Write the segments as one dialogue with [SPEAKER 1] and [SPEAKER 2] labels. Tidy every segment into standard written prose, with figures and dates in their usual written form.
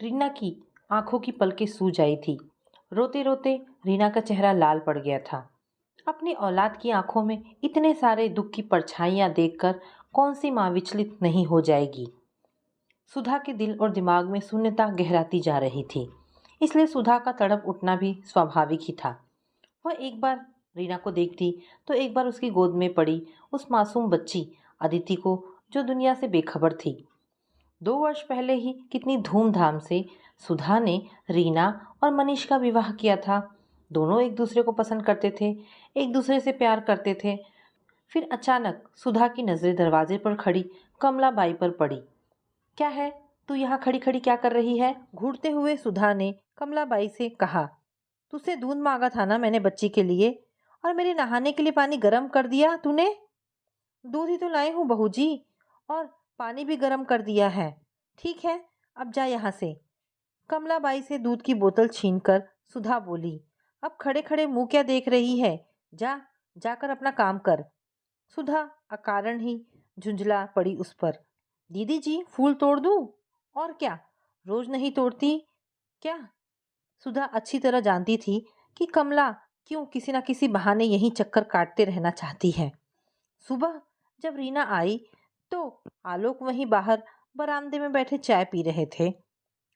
[SPEAKER 1] रीना की आंखों की पलकें सूज आई थी। रोते रोते रीना का चेहरा लाल पड़ गया था। अपनी औलाद की आंखों में इतने सारे दुख की परछाइयां देखकर कौन सी माँ विचलित नहीं हो जाएगी। सुधा के दिल और दिमाग में शून्यता गहराती जा रही थी, इसलिए सुधा का तड़प उठना भी स्वाभाविक ही था। वह एक बार रीना को देखती तो एक बार उसकी गोद में पड़ी उस मासूम बच्ची अदिति को, जो दुनिया से बेखबर थी। 2 वर्ष पहले ही कितनी धूमधाम से सुधा ने रीना और मनीष का विवाह किया था। दोनों एक दूसरे को पसंद करते थे, एक दूसरे से प्यार करते थे। फिर अचानक सुधा की नजरें दरवाजे पर खड़ी कमला बाई पर पड़ी। क्या है, तू यहाँ खड़ी खड़ी क्या कर रही है? घूरते हुए सुधा ने कमला बाई से कहा। तुझसे दूध मांगा था ना मैंने बच्ची के लिए, और मेरे नहाने के लिए पानी गर्म कर दिया तूने। दूध ही तो लाई हूँ बहू जी, और पानी भी गर्म कर दिया है। ठीक है, अब जा यहाँ से। कमलाबाई से दूध की बोतल छीनकर सुधा बोली। अब खड़े खड़े मुंह क्या देख रही है? जा, जाकर अपना काम कर। सुधा अकारण ही झुंझला पड़ी उस पर। दीदी जी, फूल तोड़ दूं? और क्या, रोज नहीं तोड़ती क्या? सुधा अच्छी तरह जानती थी कि कमला क्यों किसी न किसी बहाने यहीं चक्कर काटते रहना चाहती है। सुबह जब रीना आई तो आलोक वहीं बाहर बरामदे में बैठे चाय पी रहे थे।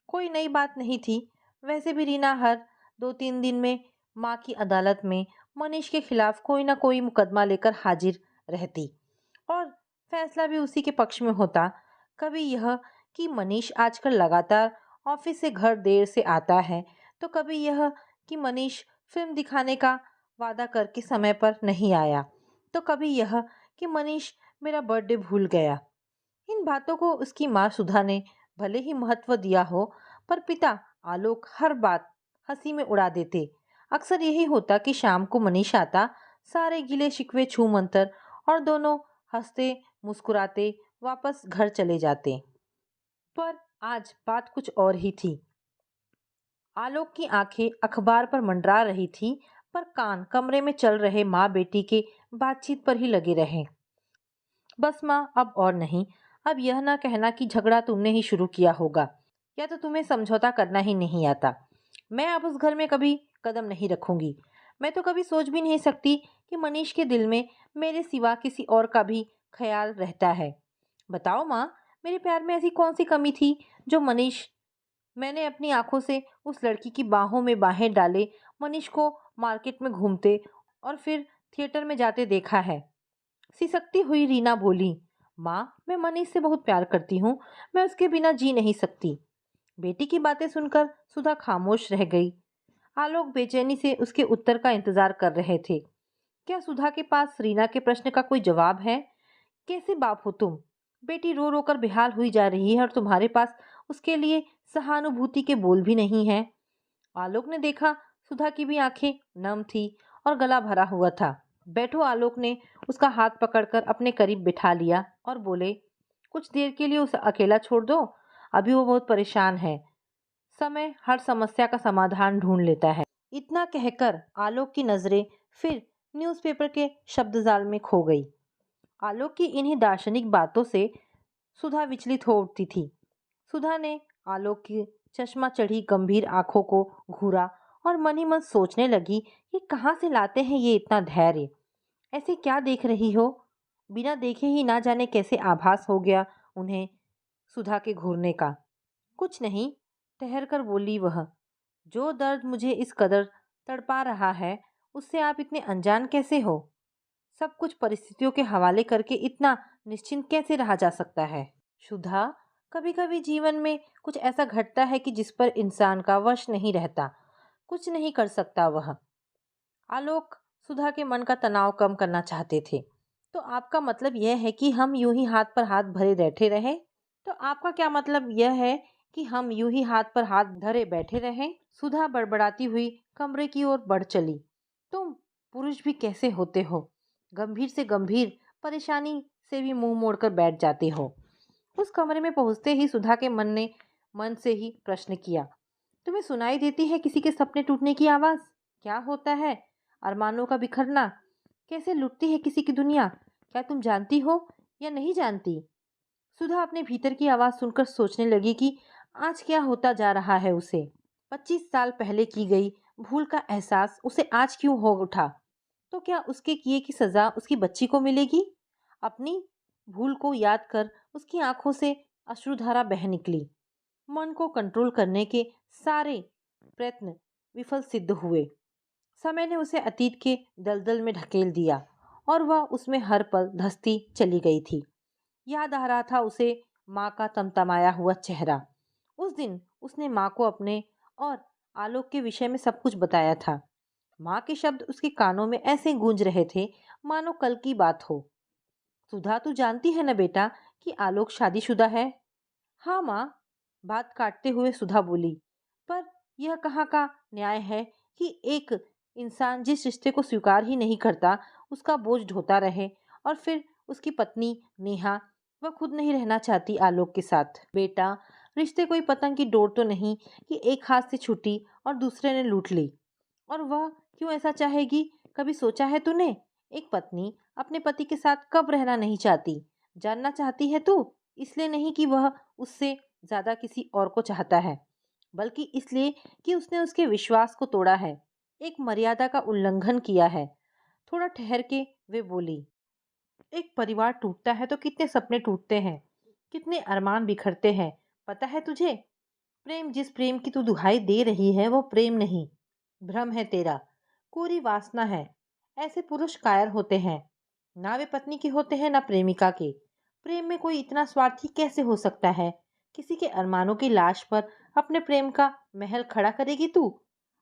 [SPEAKER 1] कोई नई बात नहीं थी। वैसे भी रीना हर 2-3 दिन में माँ की अदालत में मनीष के खिलाफ कोई ना कोई मुकदमा लेकर हाजिर रहती, और फैसला भी उसी के पक्ष में होता। कभी यह कि मनीष आजकल लगातार ऑफिस से घर देर से आता है, तो कभी यह कि मनीष फिल्म दिखाने का वादा करके समय पर नहीं आया, तो कभी यह कि मनीष मेरा बर्थडे भूल गया। इन बातों को उसकी माँ सुधा ने भले ही महत्व दिया हो, पर पिता आलोक हर बात हंसी में उड़ा देते। अक्सर यही होता कि शाम को मनीष आता, सारे गिले शिकवे छू मंतर, और दोनों हंसते मुस्कुराते वापस घर चले जाते। पर आज बात कुछ और ही थी। आलोक की आंखें अखबार पर मंडरा रही थी, पर कान कमरे में चल रहे माँ बेटी के बातचीत पर ही लगे रहे। बस माँ, अब और नहीं। अब यह ना कहना कि झगड़ा तुमने ही शुरू किया होगा, या तो तुम्हें समझौता करना ही नहीं आता। मैं अब उस घर में कभी कदम नहीं रखूंगी। मैं तो कभी सोच भी नहीं सकती कि मनीष के दिल में मेरे सिवा किसी और का भी ख्याल रहता है। बताओ माँ, मेरे प्यार में ऐसी कौन सी कमी थी जो मनीष मैंने अपनी आंखों से उस लड़की की बाहों में बाहें डाले मनीष को मार्केट में घूमते और फिर थिएटर में जाते देखा है। सिसकती हुई रीना बोली। माँ, मैं मनीष से बहुत प्यार करती हूँ। मैं उसके बिना जी नहीं सकती। बेटी की बातें सुनकर सुधा खामोश रह गई। आलोक बेचैनी से उसके उत्तर का इंतजार कर रहे थे। क्या सुधा के पास रीना के प्रश्न का कोई जवाब है? कैसे बाप हो तुम? बेटी रो रो कर बेहाल हुई जा रही है और तुम्हारे पास उसके लिए सहानुभूति के बोल भी नहीं है। आलोक ने देखा सुधा की भी आंखें नम थी और गला भरा हुआ था। बैठो, आलोक ने उसका हाथ पकड़कर अपने करीब बिठा लिया और बोले, कुछ देर के लिए उसे अकेला छोड़ दो। अभी वो बहुत परेशान है। समय हर समस्या का समाधान ढूंढ लेता है। इतना कहकर आलोक की नजरें फिर न्यूज़पेपर के शब्दजाल में खो गई। आलोक की इन्हीं दार्शनिक बातों से सुधा विचलित हो उठती थी। सुधा ने आलोक की चश्मा चढ़ी गंभीर आंखों को घूरा और मन ही मन सोचने लगी कि कहाँ से लाते हैं ये इतना धैर्य। ऐसे क्या देख रही हो? बिना देखे ही ना जाने कैसे आभास हो गया उन्हें सुधा के घूरने का। कुछ नहीं, ठहर कर बोली वह। जो दर्द मुझे इस कदर तड़पा रहा है, उससे आप इतने अनजान कैसे हो? सब कुछ परिस्थितियों के हवाले करके इतना निश्चिंत कैसे रहा जा सकता है? सुधा, कभी कभी जीवन में कुछ ऐसा घटता है कि जिस पर इंसान का वश नहीं रहता, कुछ नहीं कर सकता वह। आलोक सुधा के मन का तनाव कम करना चाहते थे। तो आपका मतलब यह है कि हम यूं ही हाथ पर हाथ भरे बैठे रहे? तो आपका क्या मतलब यह है कि हम यूं ही हाथ पर हाथ धरे बैठे रहें? सुधा बड़बड़ाती हुई कमरे की ओर बढ़ चली। तुम पुरुष भी कैसे होते हो? गंभीर से गंभीर परेशानी से भी मुंह मोड़कर बैठ जाते हो। उस कमरे में पहुंचते ही सुधा के मन ने मन से ही प्रश्न किया। तुम्हें सुनाई देती है किसी के सपने टूटने की आवाज? क्या होता है अरमानों का बिखरना? कैसे लुटती है किसी की दुनिया? क्या तुम जानती हो या नहीं जानती? सुधा अपने भीतर की आवाज सुनकर सोचने लगी कि आज क्या होता जा रहा है उसे? 25 साल पहले की गई भूल का एहसास उसे आज क्यों हो उठा? तो क्या उसके किए की सजा उसकी बच्ची को मिलेगी? अपनी भूल को याद कर उसकी आंखों से अश्रुधारा बह निकली। मन को कंट्रोल करने के सारे प्रयत्न विफल सिद्ध हुए। समय ने उसे अतीत के दलदल में ढकेल दिया और वह उसमें हर पल धंसती चली गई थी। याद आ रहा था उसे माँ का तमतमाया हुआ चेहरा। उस दिन उसने माँ को अपने और आलोक के विषय में सब कुछ बताया था। माँ के शब्द उसके कानों में ऐसे गूंज रहे थे मानो कल की बात हो। सुधा, तू जानती है ना बेटा कि आलोक शादीशुदा है? हाँ माँ, बात काटते हुए सुधा बोली। पर यह कहाँ का न्याय है कि एक इंसान जिस रिश्ते को स्वीकार ही नहीं करता उसका बोझ ढोता रहे, और फिर उसकी पत्नी नेहा, वह खुद नहीं रहना चाहती आलोक के साथ। बेटा, रिश्ते कोई पतंग की डोर तो नहीं कि एक हाथ से छूटी और दूसरे ने लूट ली। और वह क्यों ऐसा चाहेगी? कभी सोचा है तूने? एक पत्नी अपने पति के साथ कब रहना नहीं चाहती? जानना चाहती है तू? इसलिए नहीं कि वह उससे ज्यादा किसी और को चाहता है, बल्कि इसलिए कि उसने उसके विश्वास को तोड़ा है, एक मर्यादा का उल्लंघन किया है। थोड़ा ठहर के वे बोली, एक परिवार टूटता है तो कितने सपने टूटते हैं, कितने अरमान बिखरते हैं, पता है तुझे? प्रेम, जिस प्रेम की तू दुहाई दे रही है वो प्रेम नहीं, भ्रम है तेरा, कोरी वासना है। ऐसे पुरुष कायर होते हैं, ना वे पत्नी के होते हैं ना प्रेमिका के। प्रेम में कोई इतना स्वार्थी कैसे हो सकता है? किसी के अरमानों की लाश पर अपने प्रेम का महल खड़ा करेगी तू?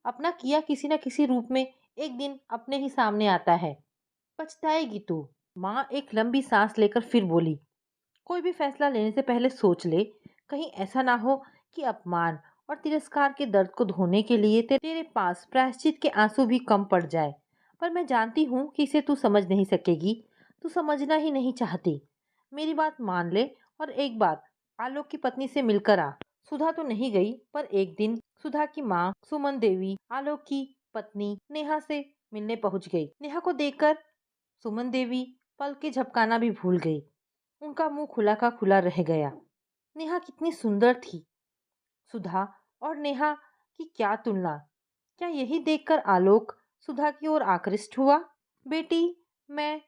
[SPEAKER 1] अपना किया किसी न किसी रूप में एक दिन अपने ही सामने आता है, पछताएगी तू। माँ एक लंबी सांस लेकर फिर बोली, कोई भी फैसला लेने से पहले सोच ले, कहीं ऐसा ना हो कि अपमान और तिरस्कार के दर्द को धोने के लिए तेरे पास प्रायश्चित के आंसू भी कम पड़ जाए। पर मैं जानती हूँ कि इसे तू समझ नहीं सकेगी, तू समझना ही नहीं चाहती। मेरी बात मान ले और एक बार आलोक की पत्नी से मिलकर आ। सुधा तो नहीं गई, पर एक दिन सुधा की माँ सुमन देवी आलोक की पत्नी नेहा से मिलने पहुंच गई। नेहा को देखकर सुमन देवी पल के झपकाना भी भूल गई। उनका मुंह खुला का खुला रह गया। नेहा कितनी सुंदर थी! सुधा और नेहा की क्या तुलना! क्या यही देखकर आलोक सुधा की ओर आकृष्ट हुआ? बेटी, मैं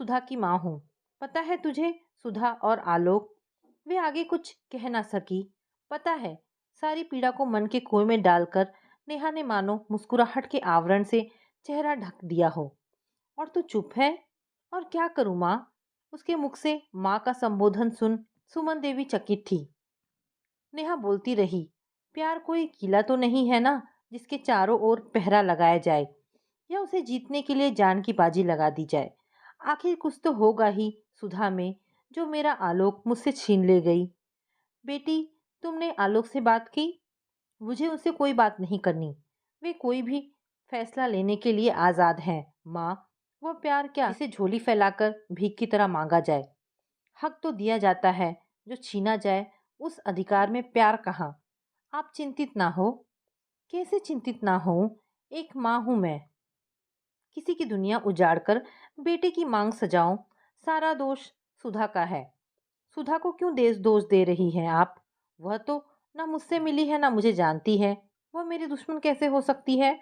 [SPEAKER 1] सुधा की माँ हूँ। पता है तुझे? सुधा और आलोक, वे आगे कुछ कह ना सकी। पता है, सारी पीड़ा को मन के कुएं में डालकर नेहा ने मानो मुस्कुराहट के आवरण से चेहरा ढक दिया हो। और तू चुप है? और क्या करूं माँ? उसके मुख से माँ का संबोधन सुन सुमन देवी चकित थी। नेहा बोलती रही, प्यार कोई किला तो नहीं है ना जिसके चारों ओर पहरा लगाया जाए या उसे जीतने के लिए जान की बाजी लगा दी जाए। आखिर कुछ तो होगा ही सुधा में जो मेरा आलोक मुझसे छीन ले गई। बेटी, तुमने आलोक से बात की? मुझे उससे कोई बात नहीं करनी। वे कोई भी फैसला लेने के लिए आजाद हैं माँ। वह प्यार क्या जिसे झोली फैलाकर भीख की तरह मांगा जाए? हक तो दिया जाता है, जो छीना जाए उस अधिकार में प्यार कहाँ? आप चिंतित ना हो। कैसे चिंतित ना हो? एक माँ हूं मैं। किसी की दुनिया उजाड़ कर बेटे की मांग सजाऊं, सारा दोष सुधा का है। सुधा को क्यों देश दोष दे रही हैं आप? वह तो ना मुझसे मिली है ना मुझे जानती है। वह मेरी दुश्मन कैसे हो सकती है?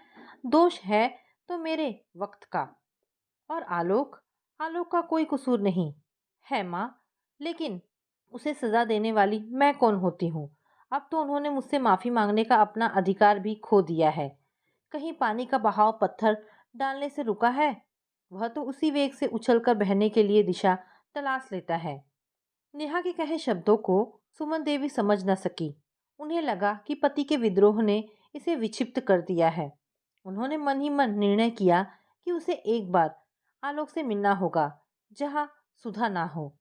[SPEAKER 1] दोष है तो मेरे वक्त का। और आलोक, आलोक का कोई कसूर नहीं है माँ, लेकिन उसे सजा देने वाली मैं कौन होती हूँ? अब तो उन्होंने मुझसे माफी मांगने का अपना अधिकार भी खो दिया है। कहीं पानी का बहाव पत्थर डालने से रुका है? वह तो उसी वेग से उछलकर बहने के लिए दिशा तलाश लेता है। नेहा के कहे शब्दों को सुमन देवी समझ न सकी। उन्हें लगा कि पति के विद्रोह ने इसे विक्षिप्त कर दिया है। उन्होंने मन ही मन निर्णय किया कि उसे एक बार आलोक से मिलना होगा, जहां सुधा ना हो।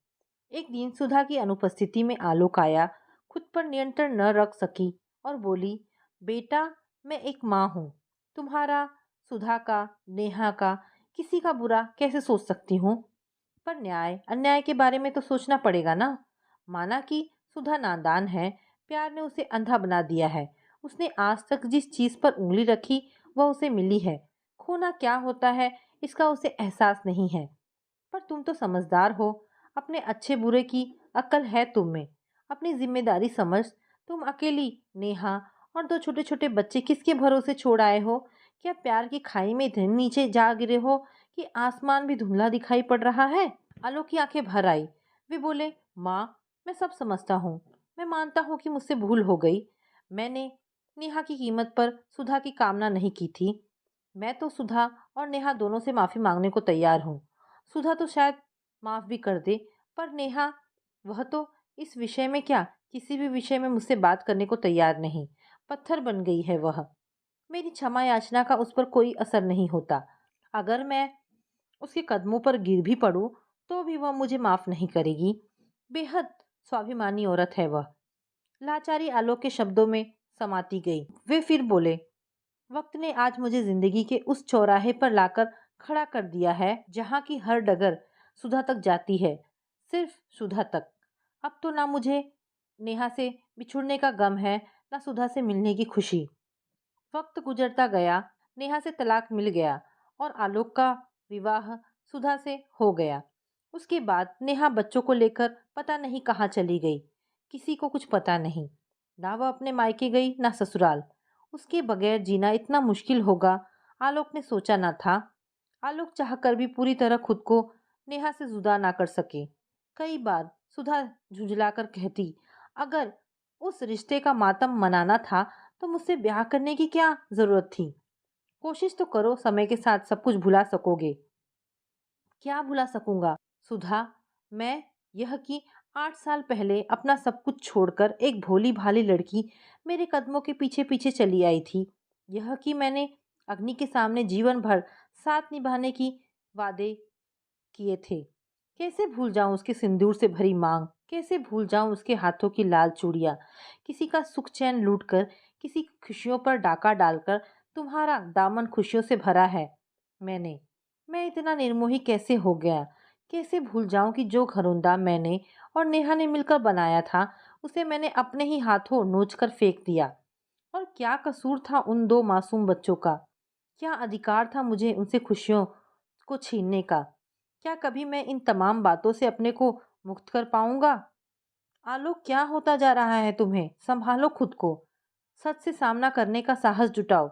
[SPEAKER 1] एक दिन सुधा की अनुपस्थिति में आलोक आया, खुद पर नियंत्रण न रख सकी और बोली, बेटा, मैं एक माँ हूँ। तुम्हारा, सुधा का, नेहा का, किसी का बुरा कैसे सोच सकती हूँ? पर न्याय अन्याय के बारे में तो सोचना पड़ेगा ना। माना कि सुधा नादान है, प्यार ने उसे अंधा बना दिया है। उसने आज तक जिस चीज पर उंगली रखी वह उसे मिली है। खोना क्या होता है इसका उसे एहसास नहीं है। पर तुम तो समझदार हो, अपने अच्छे बुरे की अक्ल है तुम में। अपनी जिम्मेदारी समझ, तुम अकेली नेहा और दो छोटे छोटे बच्चे किसके भरोसे छोड़ आए हो? क्या प्यार की खाई में इतने नीचे जा गिरे हो कि आसमान भी धुंधला दिखाई पड़ रहा है? आलोक की आंखें भर आई। वे बोले, माँ, मैं सब समझता हूँ। मैं मानता हूँ कि मुझसे भूल हो गई। मैंने नेहा की कीमत पर सुधा की कामना नहीं की थी। मैं तो सुधा और नेहा दोनों से माफी मांगने को तैयार हूँ। सुधा तो शायद माफ भी कर दे, पर नेहा, वह तो इस विषय में क्या, किसी भी विषय में मुझसे बात करने को तैयार नहीं। पत्थर बन गई है वह। मेरी क्षमा याचना का उस पर कोई असर नहीं होता। अगर मैं उसके कदमों पर गिर भी पड़ूं तो भी वह मुझे माफ नहीं करेगी। बेहद स्वाभिमानी औरत है वह। लाचारी आलोक के शब्दों में समाती गई। वे फिर बोले, वक्त ने आज मुझे जिंदगी के उस चौराहे पर लाकर खड़ा कर दिया है जहाँ की हर डगर सुधा तक जाती है, सिर्फ सुधा तक। अब तो ना मुझे नेहा से बिछुड़ने का गम है, ना सुधा से मिलने की खुशी। वक्त गुजरता गया, नेहा से तलाक मिल गया और आलोक का विवाह सुधा से हो गया। उसके बाद नेहा बच्चों को लेकर पता नहीं कहाँ चली गई। किसी को कुछ पता नहीं, ना वह अपने मायके गई ना ससुराल। उसके बगैर जीना इतना मुश्किल होगा, आलोक ने सोचा न था। आलोक चाहकर भी पूरी तरह खुद को नेहा से जुदा ना कर सके। कई बार सुधा झुंझलाकर कहती, अगर उस रिश्ते का मातम मनाना था तो मुझसे ब्याह करने की क्या जरूरत थी? कोशिश तो करो, समय के साथ सब कुछ भुला सकोगे। क्या भुला सकूंगा सुधा? मैं, यह कि 8 साल पहले अपना सब कुछ छोड़कर एक भोली भाली लड़की मेरे कदमों के पीछे पीछे चली आई थी। यह कि मैंने अग्नि के सामने जीवन भर साथ निभाने की वादे किए थे। कैसे भूल जाऊं उसके सिंदूर से भरी मांग? कैसे भूल जाऊं उसके हाथों की लाल चूड़ियां? किसी का सुख चैन लूटकर, किसी की खुशियों पर डाका डालकर तुम्हारा दामन खुशियों से भरा है मैंने। मैं इतना निर्मोही कैसे हो गया? कैसे भूल जाऊं कि जो घरौंदा मैंने और नेहा ने मिलकर बनाया था, उसे मैंने अपने ही हाथों नोच कर फेंक दिया। और क्या कसूर था उन दो मासूम बच्चों का? क्या अधिकार था मुझे उनसे खुशियों को छीनने का? क्या कभी मैं इन तमाम बातों से अपने को मुक्त कर पाऊंगा? आलोक, क्या होता जा रहा है तुम्हें? संभालो खुद को। सच से सामना करने का साहस जुटाओ।